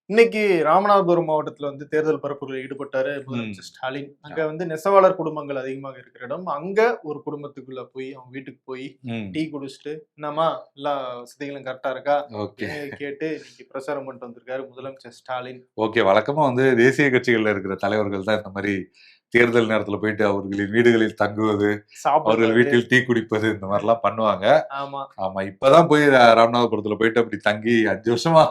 இன்னைக்கு ராமநாதபுரம் மாவட்டத்துல வந்து தேர்தல் பரப்புரையில் ஈடுபட்டாரு ம். முதலமைச்சர் ஸ்டாலின். அங்க வந்து நெசவாளர் குடும்பங்கள் அதிகமாக இருக்கிற இடம். அங்க ஒரு குடும்பத்துக்குள்ள போய் அவங்க வீட்டுக்கு போய் ம். டீ குடிச்சிட்டு, என்னம்மா எல்லா வசதிகளும் கரெக்டா இருக்கா ஓகே. அப்படின்னு கேட்டு இன்னைக்கு பிரச்சாரம் பண்ணிட்டு வந்திருக்காரு முதலமைச்சர் ஸ்டாலின். ஓகே. வழக்கமா வந்து தேசிய கட்சிகள்ல இருக்கிற தலைவர்கள் தான் இந்த மாரி தேர்தல் நேரத்துல போயிட்டு அவர்களின் வீடுகளில் தங்குவது, அவர்கள் சாப்பிடுறது. வீட்டில் டீ குடிப்பது இந்த மாரிலாம் பண்ணுவாங்க. ஆமா. ஆமா. இப்பதான் போய் ராமநாதபுரத்துல போயிட்டு அப்படி தங்கி 5 வருஷமா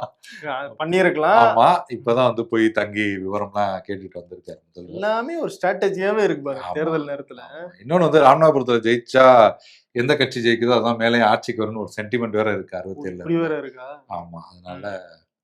பண்ணியிருக்கலாம். ஆமா. இப்பதான் வந்து போய் தங்கி விவரம்லாம் கேட்டுட்டு வந்திருக்காரு முதல்வர். எல்லாமே ஒரு ஸ்ட்ராட்டஜியாவே இருக்கு பாருங்க ஆமா. தேர்தல் நேரத்துல. இன்னொன்னு வந்து ராமநாதபுரத்துல ஜெயிச்சா எந்த கட்சி ஜெயிக்குதோ அதான் மேலே ஆட்சிக்கு வரும்னு ஒரு சென்டிமெண்ட் வேற இருக்கு இப்படி 67ல. வேற இருக்கா? ஆமா. அதனால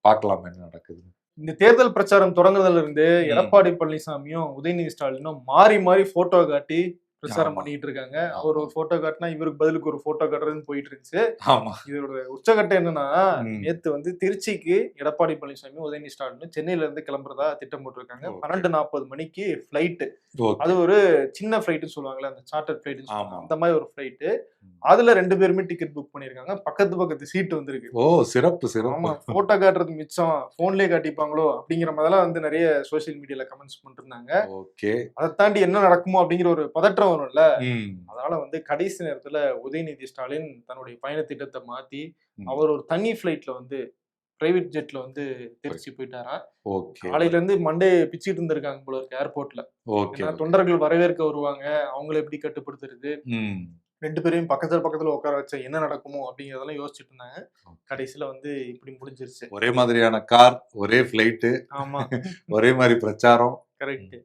பார்க்கலாம் என்ன நடக்குது. இந்த தேர்தல் பிரச்சாரம் தொடங்குனதுல இருந்து ம். எடப்பாடி பழனிசாமியும் உதயநிதி ஸ்டாலினும் மாறி மாறி போட்டோ காட்டி பிரச்சாரம் ஆமா. பண்ணிட்டு இருக்காங்க. ஆமா. அவர் ஒரு போட்டோ காட்டினா இவருக்கு பதிலுக்கு ஒரு போட்டோ காட்டுறதுன்னு போயிட்டு இருந்துச்சு. ஆமா. இதோட உச்சகட்டம் என்னன்னா, ம். நேத்து வந்து திருச்சிக்கு எடப்பாடி பழனிசாமி உதயநிதி ஸ்டாலின் சென்னையில இருந்து கிளம்புறதா திட்டம் போட்டிருக்காங்க. ஓகே. 12:40 மணிக்கு ஃபிளைட். ஓகே. அது ஒரு சின்ன ஃபிளைட்னு சொல்லுவாங்கல்ல, அந்த சார்ட்டர் ஃபிளைட்னு ஆமா. சொல்லுவாங்க. அந்த மாதிரி ஒரு ஃபிளைட். ம். அதுல 2 பேருமே டிக்கெட் புக் பண்ணிருக்காங்க. பக்கத்து பக்கத்து சீட் வந்திருக்கு. ஓ! சிறப்பு, சிறப்பு. ஆமா. போட்டோ காட்டுறது மிச்சம். ஃபோன்லயே காட்டிப்பாங்களோ! அப்படிங்கிற மாதிரிலாம் வந்து நெறைய சோசியல் மீடியால கமெண்ட்ஸ் பண்ணிருந்தாங்க. ஓகே. அத தாண்டி என்ன நடக்குமோ அப்படிங்கிற ஒரு பதற்றம் வரும்ல. ம். அதனால வந்து கடைசி நேரத்துல உதயநிதி ஸ்டாலின் தன்னுடைய பயண திட்டத்த மாத்தி, ம். அவர் ஒரு தனி ஃபிளைட்ல வந்து பிரைவேட் ஜெட்ல வந்து திருச்சி போயிட்டாராம். ஓகே. காலையில இருந்து மண்டைய பிச்சுட்டு இருந்திருக்காங்க போல இருக்கு ஏர்போர்ட்ல. ஓகே. ஏன்னா தொண்டர்கள் வரவேற்க வருவாங்க. அவங்கள எப்படி கட்டுப்படுத்துறது? ம். 2 பேரையும் பக்கத்துல பக்கத்துல உட்கார வச்சா என்ன நடக்குமோ அப்படிங்கிறதெல்லாம் யோசிச்சுட்டு இருந்தாங்க. ஓகே. கடைசியில வந்து இப்படி முடிஞ்சிருச்சு. ஒரே மாதிரியான கார், ஒரே ஃபிளைட்டு, ஆமா. ஒரே மாரி பிரச்சாரம். கரெக்ட்.